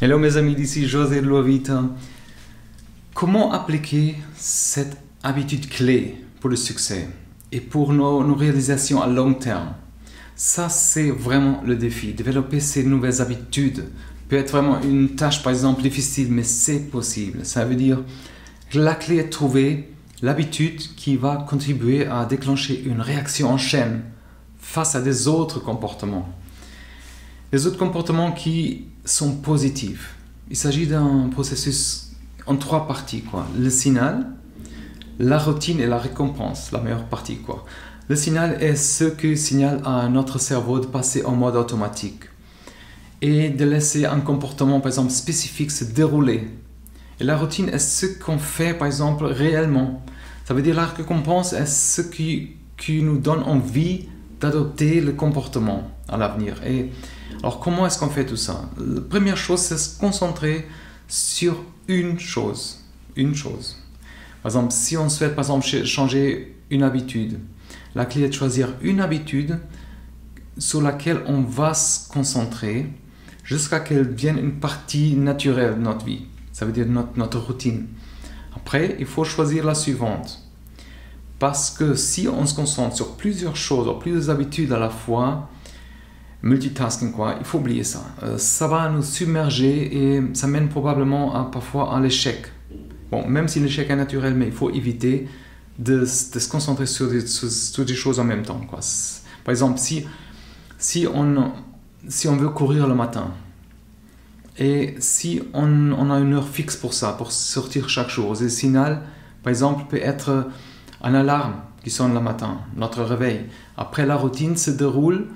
Hello mes amis, d'ici José de Loavita. Comment appliquer cette habitude clé pour le succès et pour nos réalisations à long terme? Ça, c'est vraiment le défi. Développer ces nouvelles habitudes peut être vraiment une tâche, par exemple, difficile, mais c'est possible. Ça veut dire que la clé est de trouver l'habitude qui va contribuer à déclencher une réaction en chaîne face à des autres comportements. Les autres comportements qui sont positifs. Il s'agit d'un processus en trois parties, le signal, la routine et la récompense, la meilleure partie, Le signal est ce qui signale à notre cerveau de passer en mode automatique et de laisser un comportement, par exemple, spécifique se dérouler. Et la routine est ce qu'on fait, par exemple, réellement. Ça veut dire la récompense est ce qui nous donne envie d'adopter le comportement à l'avenir. Et alors, comment est-ce qu'on fait tout ça? La première chose, c'est se concentrer sur une chose. Une chose. Par exemple, si on souhaite, par exemple, changer une habitude, la clé est de choisir une habitude sur laquelle on va se concentrer jusqu'à qu'elle devienne une partie naturelle de notre vie. Ça veut dire notre routine. Après, il faut choisir la suivante. Parce que si on se concentre sur plusieurs choses, ou plusieurs habitudes à la fois, multitasking, il faut oublier ça. Ça va nous submerger et ça mène probablement parfois à l'échec. Bon, même si l'échec est naturel, mais il faut éviter de se concentrer sur des choses en même temps. Par exemple, si on veut courir le matin, et si on a une heure fixe pour ça, pour sortir chaque jour, le signal, par exemple, peut être une alarme qui sonne le matin, notre réveil. Après, la routine se déroule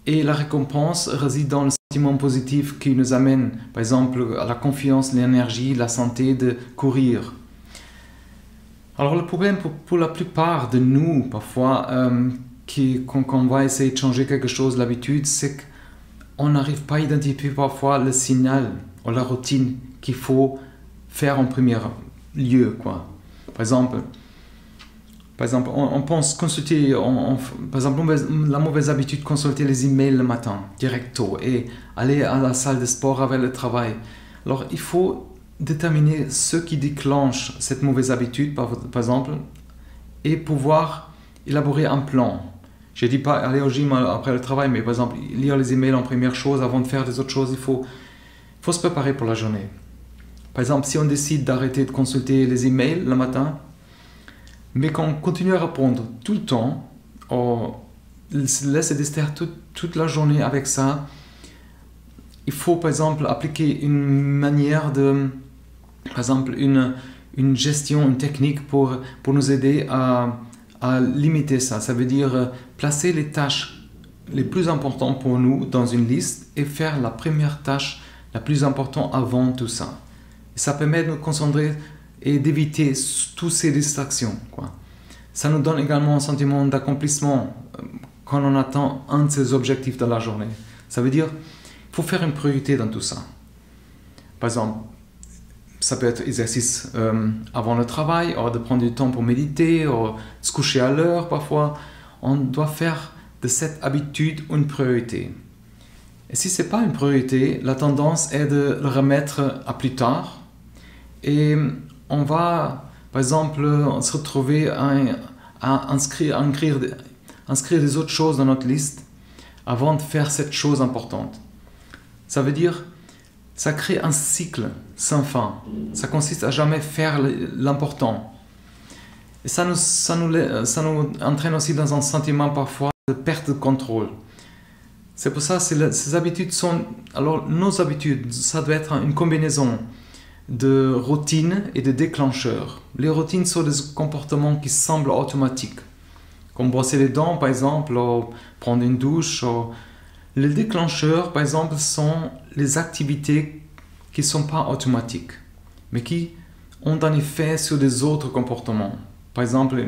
et la récompense réside dans le sentiment positif qui nous amène, par exemple, à la confiance, l'énergie, la santé de courir. Alors, le problème pour la plupart de nous, parfois, quand on va essayer de changer quelque chose, l'habitude, c'est qu'on n'arrive pas à identifier parfois le signal ou la routine qu'il faut faire en premier lieu. Par exemple, on pense consulter, par exemple, la mauvaise habitude de consulter les emails le matin, directo, et aller à la salle de sport avec le travail. Alors, il faut déterminer ce qui déclenche cette mauvaise habitude, par exemple, et pouvoir élaborer un plan. Je ne dis pas aller au gym après le travail, mais par exemple, lire les emails en première chose avant de faire des autres choses, il faut se préparer pour la journée. Par exemple, si on décide d'arrêter de consulter les emails le matin, mais qu'on continue à répondre tout le temps, on se laisse se distraire toute la journée avec ça, il faut par exemple appliquer une manière par exemple une gestion, une technique pour nous aider à limiter ça. Ça veut dire placer les tâches les plus importantes pour nous dans une liste et faire la première tâche la plus importante avant tout ça. Et ça permet de nous concentrer et d'éviter toutes ces distractions. Ça nous donne également un sentiment d'accomplissement quand on atteint un de ces objectifs de la journée. Ça veut dire qu'il faut faire une priorité dans tout ça. Par exemple, ça peut être exercice avant le travail, ou de prendre du temps pour méditer, ou se coucher à l'heure parfois. On doit faire de cette habitude une priorité. Et si ce n'est pas une priorité, la tendance est de le remettre à plus tard. Et on va, par exemple, se retrouver à inscrire des autres choses dans notre liste avant de faire cette chose importante. Ça veut dire, ça crée un cycle sans fin. Ça consiste à jamais faire l'important. Et ça nous entraîne aussi dans un sentiment parfois de perte de contrôle. C'est pour ça que ces habitudes sont... Alors, nos habitudes, ça doit être une combinaison de routines et de déclencheurs. Les routines sont des comportements qui semblent automatiques, comme brosser les dents par exemple, ou prendre une douche. Les déclencheurs par exemple sont les activités qui ne sont pas automatiques, mais qui ont un effet sur des autres comportements. Par exemple,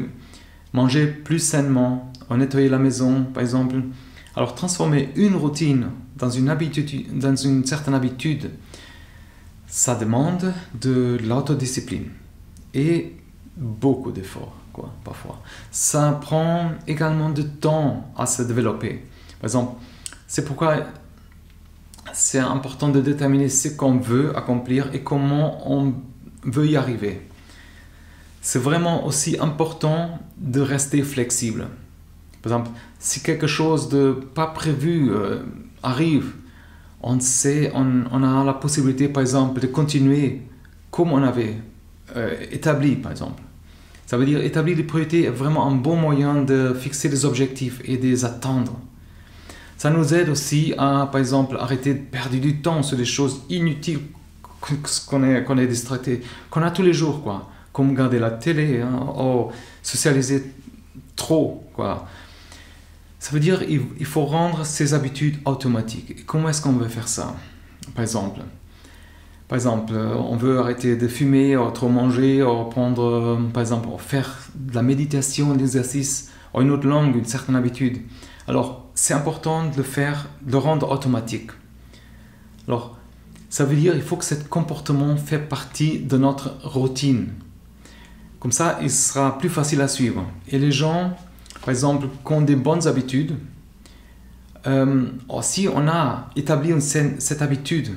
manger plus sainement, ou nettoyer la maison par exemple. Alors transformer une routine dans une certaine habitude, ça demande de l'autodiscipline et beaucoup d'efforts, parfois. Ça prend également du temps à se développer. Par exemple, c'est pourquoi c'est important de déterminer ce qu'on veut accomplir et comment on veut y arriver. C'est vraiment aussi important de rester flexible. Par exemple, si quelque chose de pas prévu arrive, on a la possibilité, par exemple, de continuer comme on avait établi, par exemple. Ça veut dire établir des priorités est vraiment un bon moyen de fixer des objectifs et de les atteindre. Ça nous aide aussi à, par exemple, arrêter de perdre du temps sur des choses inutiles qu'on est distracté, qu'on a tous les jours, quoi. Comme regarder la télé, ou socialiser trop, quoi. Ça veut dire qu'il faut rendre ces habitudes automatiques. Et comment est-ce qu'on veut faire ça? Par exemple, on veut arrêter de fumer, ou trop manger, ou prendre, par exemple, faire de la méditation, de l'exercice, ou une autre langue, une certaine habitude. Alors, c'est important de le faire, de le rendre automatique. Alors, ça veut dire qu'il faut que ce comportement fait partie de notre routine. Comme ça, il sera plus facile à suivre. Et les gens, par exemple, qui ont des bonnes habitudes, si on a établi cette habitude,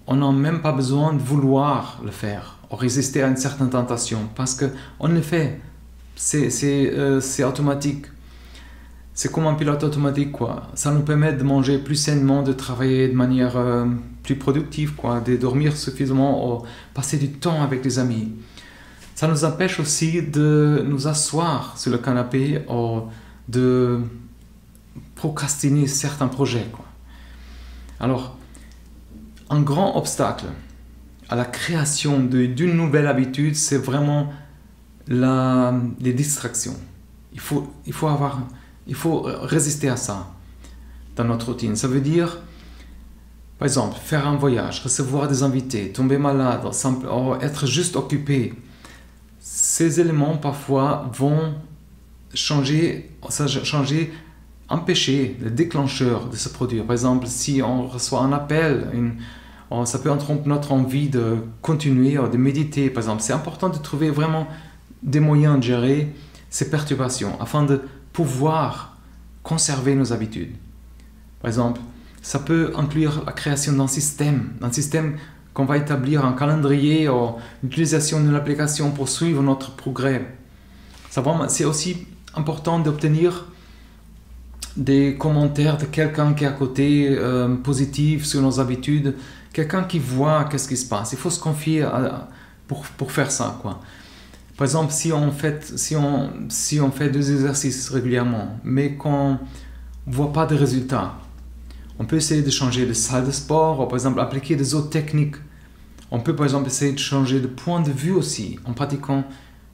on n'a même pas besoin de vouloir le faire, ou résister à une certaine tentation, parce qu'on le fait, c'est automatique. C'est comme un pilote automatique, quoi. Ça nous permet de manger plus sainement, de travailler de manière plus productive, quoi, de dormir suffisamment, ou passer du temps avec les amis. Ça nous empêche aussi de nous asseoir sur le canapé ou de procrastiner certains projets, quoi. Alors, un grand obstacle à la création d'une nouvelle habitude, c'est vraiment les distractions. Il faut résister à ça dans notre routine. Ça veut dire, par exemple, faire un voyage, recevoir des invités, tomber malade, ou être juste occupé. Ces éléments parfois vont empêcher le déclencheur de se produire. Par exemple, si on reçoit un appel, ça peut interrompre notre envie de continuer ou de méditer. Par exemple, c'est important de trouver vraiment des moyens de gérer ces perturbations afin de pouvoir conserver nos habitudes. Par exemple, ça peut inclure la création d'un système qu'on va établir, un calendrier ou l'utilisation d'une application pour suivre notre progrès. C'est aussi important d'obtenir des commentaires de quelqu'un qui est à côté, positif sur nos habitudes, quelqu'un qui voit qu'est-ce qui se passe. Il faut se confier pour faire ça, quoi. Par exemple, si on fait des exercices régulièrement, mais qu'on ne voit pas de résultats, on peut essayer de changer de salle de sport, ou par exemple appliquer des autres techniques. On peut par exemple essayer de changer de point de vue aussi, en pratiquant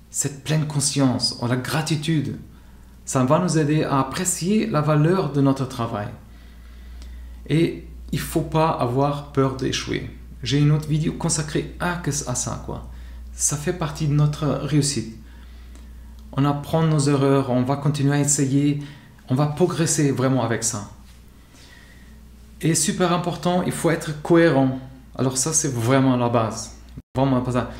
cette pleine conscience, ou la gratitude. Ça va nous aider à apprécier la valeur de notre travail. Et il ne faut pas avoir peur d'échouer. J'ai une autre vidéo consacrée à ça, quoi. Ça fait partie de notre réussite. On apprend nos erreurs, on va continuer à essayer, on va progresser vraiment avec ça. Et super important, il faut être cohérent. Alors ça, c'est vraiment la base. Vraiment pas ça.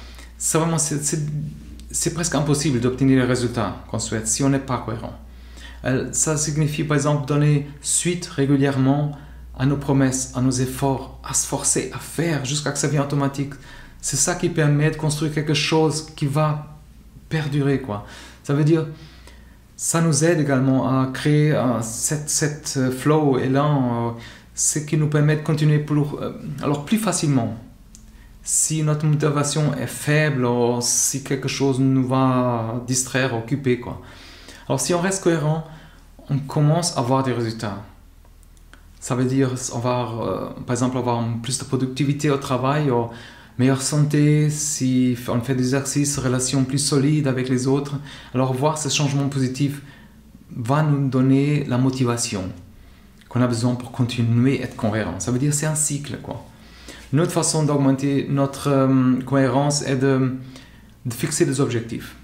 C'est presque impossible d'obtenir les résultats qu'on souhaite si on n'est pas cohérent. Ça signifie par exemple donner suite régulièrement à nos promesses, à nos efforts, à se forcer à faire jusqu'à ce que ça devienne automatique. C'est ça qui permet de construire quelque chose qui va perdurer, quoi. Ça veut dire, ça nous aide également à créer cette flow, élan, ce qui nous permet de continuer plus facilement. Si notre motivation est faible, ou si quelque chose nous va distraire, occuper, quoi. Alors si on reste cohérent, on commence à avoir des résultats. Ça veut dire on va, par exemple, avoir plus de productivité au travail, ou meilleure santé, si on fait des exercices, relations plus solides avec les autres. Alors voir ce changement positif va nous donner la motivation qu'on a besoin pour continuer à être cohérent. Ça veut dire c'est un cycle, quoi. Une autre façon d'augmenter notre cohérence est de fixer des objectifs.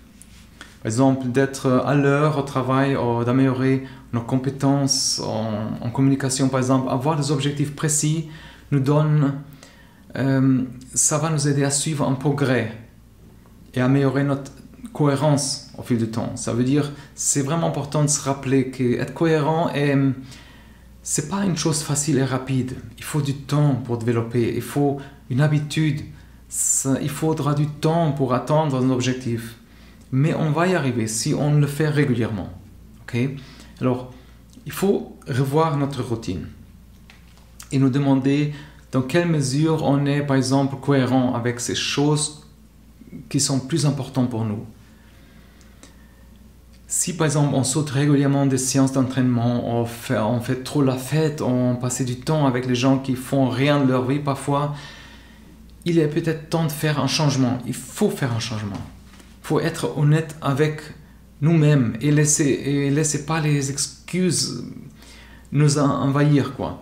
Par exemple, d'être à l'heure au travail, ou d'améliorer nos compétences en communication, par exemple. Avoir des objectifs précis ça va nous aider à suivre un progrès et améliorer notre cohérence au fil du temps. Ça veut dire, c'est vraiment important de se rappeler qu'être cohérent c'est pas une chose facile et rapide. Il faut du temps pour développer, il faut une habitude, il faudra du temps pour atteindre un objectif. Mais on va y arriver si on le fait régulièrement. Okay? Alors, il faut revoir notre routine et nous demander dans quelle mesure on est, par exemple, cohérent avec ces choses qui sont plus importantes pour nous. Si, par exemple, on saute régulièrement des séances d'entraînement, on fait trop la fête, on passe du temps avec les gens qui font rien de leur vie parfois, il est peut-être temps de faire un changement. Il faut faire un changement. Il faut être honnête avec nous-mêmes et laisser pas les excuses nous envahir, quoi.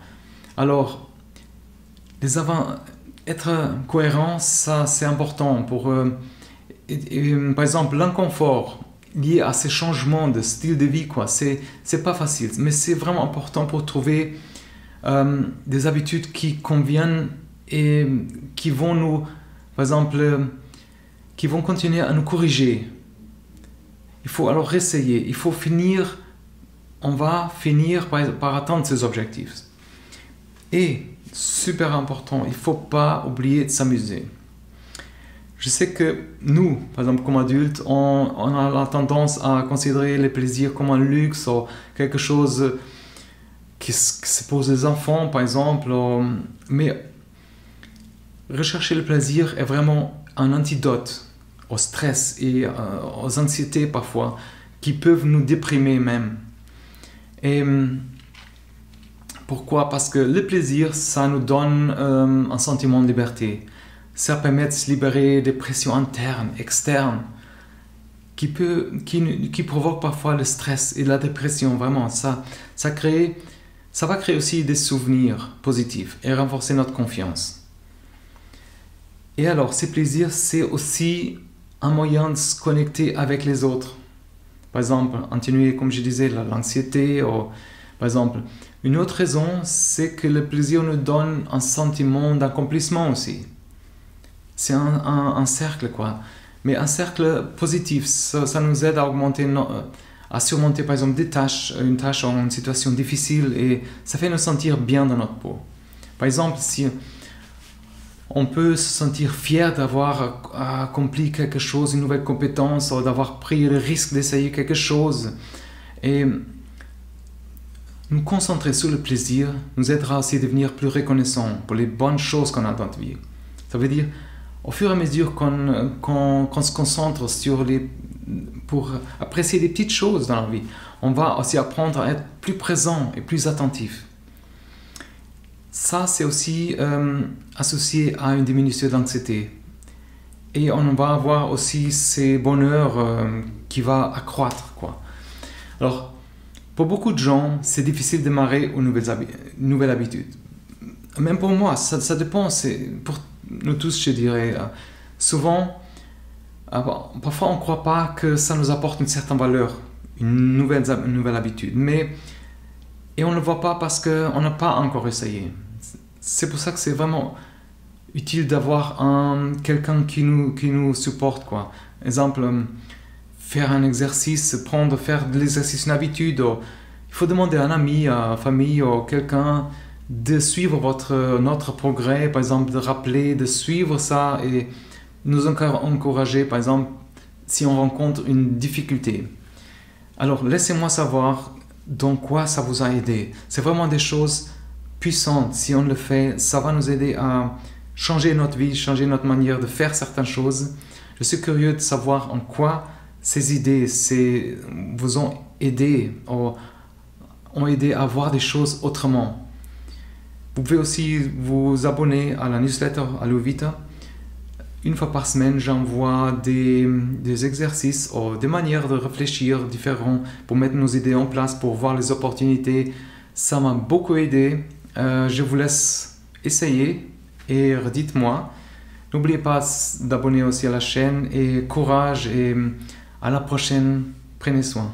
Alors, être cohérent, ça c'est important pour par exemple l'inconfort lié à ces changements de style de vie, quoi. C'est pas facile, mais c'est vraiment important pour trouver des habitudes qui conviennent et qui vont nous, par exemple, qui vont continuer à nous corriger. Il faut alors essayer, on va finir par atteindre ces objectifs. Et, super important, il ne faut pas oublier de s'amuser. Je sais que nous, par exemple, comme adultes, on a la tendance à considérer les plaisirs comme un luxe ou quelque chose qui se pose les enfants, par exemple. Mais rechercher le plaisir est vraiment un antidote au stress et aux anxiétés parfois qui peuvent nous déprimer même. Et pourquoi? Parce que le plaisir, ça nous donne un sentiment de liberté. Ça permet de se libérer des pressions internes, externes, qui provoquent parfois le stress et la dépression. Vraiment, ça va créer aussi des souvenirs positifs et renforcer notre confiance. Et alors, ces plaisirs, c'est aussi un moyen de se connecter avec les autres. Par exemple, atténuer, comme je disais, l'anxiété. Par exemple, une autre raison, c'est que le plaisir nous donne un sentiment d'accomplissement aussi. C'est un cercle, quoi. Mais un cercle positif, ça nous aide à surmonter, par exemple, une tâche ou une situation difficile, et ça fait nous sentir bien dans notre peau. Par exemple, si on peut se sentir fier d'avoir accompli quelque chose, une nouvelle compétence, ou d'avoir pris le risque d'essayer quelque chose. Et nous concentrer sur le plaisir nous aidera aussi à devenir plus reconnaissants pour les bonnes choses qu'on a dans notre vie. Ça veut dire, au fur et à mesure qu'on se concentre pour apprécier les petites choses dans la vie, on va aussi apprendre à être plus présent et plus attentif. Ça, c'est aussi associé à une diminution d'anxiété. Et on va avoir aussi ces bonheurs qui va accroître, quoi. Alors, pour beaucoup de gens, c'est difficile de démarrer aux nouvelles habitudes. Même pour moi, ça dépend. Pour nous tous, je dirais. Souvent, parfois, on ne croit pas que ça nous apporte une certaine valeur, une nouvelle habitude. Et on ne le voit pas parce qu'on n'a pas encore essayé. C'est pour ça que c'est vraiment utile d'avoir quelqu'un qui nous supporte, quoi. Exemple, faire un exercice, faire de l'exercice une habitude. Il faut demander à un ami, à une famille ou quelqu'un de suivre notre progrès, par exemple, de rappeler, de suivre ça et nous encourager, par exemple, si on rencontre une difficulté. Alors, laissez-moi savoir dans quoi ça vous a aidé. C'est vraiment des choses puissantes. Si on le fait, ça va nous aider à changer notre vie, changer notre manière de faire certaines choses. Je suis curieux de savoir en quoi ces idées vous ont aidé à voir des choses autrement. Vous pouvez aussi vous abonner à la newsletter Allo Vita. Une fois par semaine, j'envoie des exercices ou des manières de réfléchir différentes pour mettre nos idées en place, pour voir les opportunités. Ça m'a beaucoup aidé. Je vous laisse essayer et redites-moi. N'oubliez pas d'abonner aussi à la chaîne et courage et à la prochaine. Prenez soin.